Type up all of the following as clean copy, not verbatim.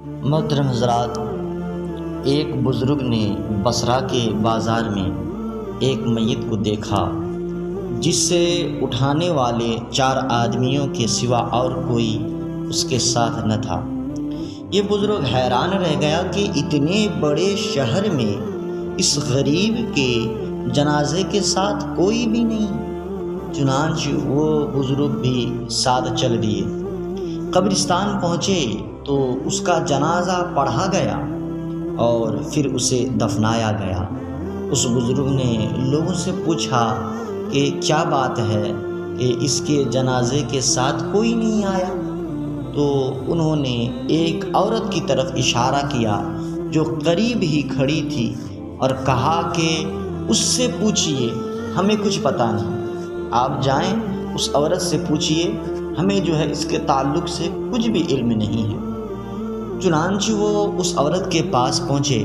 محترم حضرات، ایک بزرگ نے بصرہ کے بازار میں ایک میت کو دیکھا جس سے اٹھانے والے 4 آدمیوں کے سوا اور کوئی اس کے ساتھ نہ تھا۔ یہ بزرگ حیران رہ گیا کہ اتنے بڑے شہر میں اس غریب کے جنازے کے ساتھ کوئی بھی نہیں۔ چنانچہ وہ بزرگ بھی ساتھ چل دیے۔ قبرستان پہنچے تو اس کا جنازہ پڑھا گیا اور پھر اسے دفنایا گیا۔ اس بزرگ نے لوگوں سے پوچھا کہ کیا بات ہے کہ اس کے جنازے کے ساتھ کوئی نہیں آیا؟ تو انہوں نے ایک عورت کی طرف اشارہ کیا جو قریب ہی کھڑی تھی اور کہا کہ اس سے پوچھئے، ہمیں کچھ پتہ نہیں، آپ جائیں اس عورت سے پوچھئے، ہمیں اس کے تعلق سے کچھ بھی علم نہیں ہے۔ چنانچہ وہ اس عورت کے پاس پہنچے۔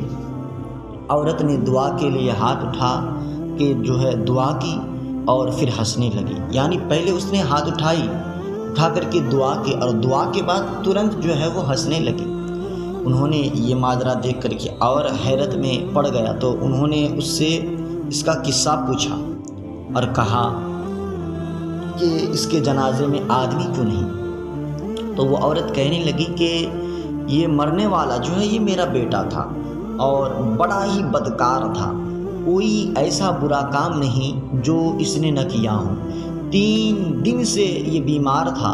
عورت نے دعا کے لیے ہاتھ اٹھا کہ دعا کی اور پھر ہنسنے لگی۔ یعنی پہلے اس نے ہاتھ اٹھا کر کے دعا کی اور دعا کے بعد ترنت وہ ہنسنے لگی۔ انہوں نے یہ ماجرا دیکھ کر کے اور حیرت میں پڑ گیا، تو انہوں نے اس سے اس کا قصہ پوچھا اور کہا کہ اس کے جنازے میں آدمی کیوں نہیں؟ تو وہ عورت کہنے لگی کہ یہ مرنے والا یہ میرا بیٹا تھا اور بڑا ہی بدکار تھا، کوئی ایسا برا کام نہیں جو اس نے نہ کیا ہو۔ 3 دن سے یہ بیمار تھا۔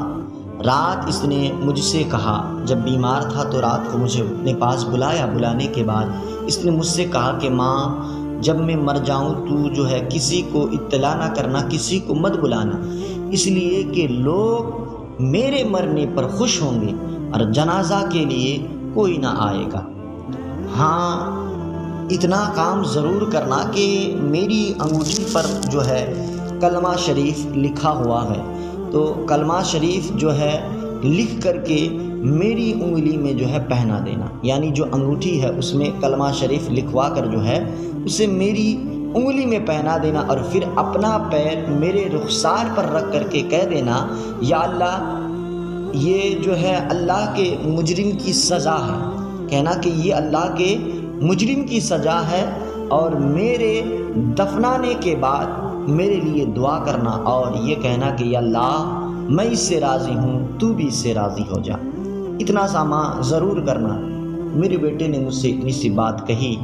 رات اس نے مجھ سے کہا، جب بیمار تھا تو رات کو مجھے اپنے پاس بلایا، بلانے کے بعد اس نے مجھ سے کہا کہ ماں جب میں مر جاؤں تو کسی کو اطلاع نہ کرنا، کسی کو مت بلانا، اس لیے کہ لوگ میرے مرنے پر خوش ہوں گے اور جنازہ کے لیے کوئی نہ آئے گا۔ ہاں، اتنا کام ضرور کرنا کہ میری انگوٹھی پر کلمہ شریف لکھا ہوا ہے، تو کلمہ شریف لکھ کر کے میری انگلی میں پہنا دینا۔ یعنی جو انگوٹھی ہے اس میں کلمہ شریف لکھوا کر اسے میری انگلی میں پہنا دینا اور پھر اپنا پیر میرے رخسار پر رکھ کر کے کہہ دینا، یا اللہ یہ اللہ کے مجرم کی سزا ہے۔ کہنا کہ یہ اللہ کے مجرم کی سزا ہے اور میرے دفنانے کے بعد میرے لیے دعا کرنا اور یہ کہنا کہ یا اللہ میں اس سے راضی ہوں، تو بھی اس سے راضی ہو جا۔ اتنا ساما ضرور کرنا۔ میرے بیٹے نے مجھ سے اتنی سی بات کہی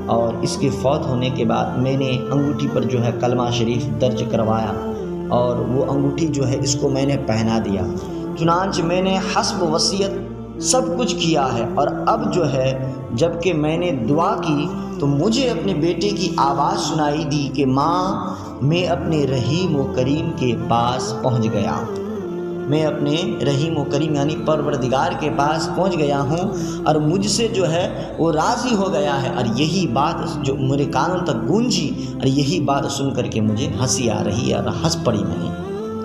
اور اس کے فوت ہونے کے بعد میں نے انگوٹھی پر کلمہ شریف درج کروایا اور وہ انگوٹھی اس کو میں نے پہنا دیا۔ چنانچہ میں نے حسب وصیت سب کچھ کیا ہے اور اب جب کہ میں نے دعا کی تو مجھے اپنے بیٹے کی آواز سنائی دی کہ ماں میں اپنے رحیم و کریم کے پاس پہنچ گیا ہوں۔ میں اپنے رحیم و کریم یعنی پروردگار کے پاس پہنچ گیا ہوں اور مجھ سے وہ راضی ہو گیا ہے۔ اور یہی بات جو میرے کانوں تک گونجی اور یہی بات سن کر کے مجھے ہنسی آ رہی ہے اور ہنس پڑی۔ میں نے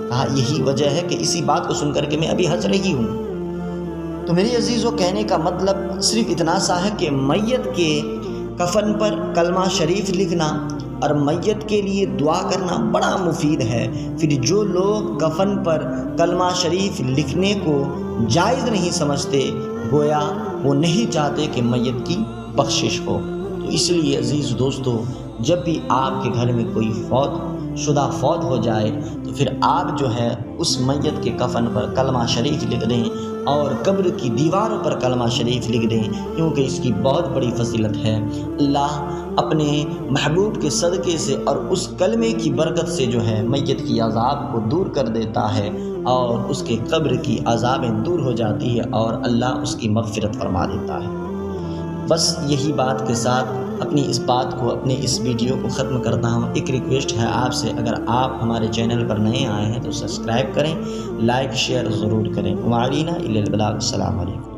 کہا یہی وجہ ہے کہ اسی بات کو سن کر کے میں ابھی ہنس رہی ہوں۔ تو میری عزیزوں، کہنے کا مطلب صرف اتنا سا ہے کہ میت کے کفن پر کلمہ شریف لکھنا اور میت کے لیے دعا کرنا بڑا مفید ہے۔ پھر جو لوگ کفن پر کلمہ شریف لکھنے کو جائز نہیں سمجھتے، گویا وہ نہیں چاہتے کہ میت کی بخشش ہو۔ تو اس لیے عزیز دوستو، جب بھی آپ کے گھر میں کوئی فوت ہو جائے تو پھر آپ اس میت کے کفن پر کلمہ شریف لکھ دیں اور قبر کی دیواروں پر کلمہ شریف لکھ دیں، کیونکہ اس کی بہت بڑی فضیلت ہے۔ اللہ اپنے محبوب کے صدقے سے اور اس کلمے کی برکت سے میت کی عذاب کو دور کر دیتا ہے اور اس کے قبر کی عذابیں دور ہو جاتی ہے اور اللہ اس کی مغفرت فرما دیتا ہے۔ بس یہی بات کے ساتھ اپنی اس ویڈیو کو ختم کرتا ہوں۔ ایک ریکویسٹ ہے آپ سے، اگر آپ ہمارے چینل پر نئے آئے ہیں تو سبسکرائب کریں، لائک شیئر ضرور کریں۔ وعلینا الا البلاغ۔ السلام علیکم۔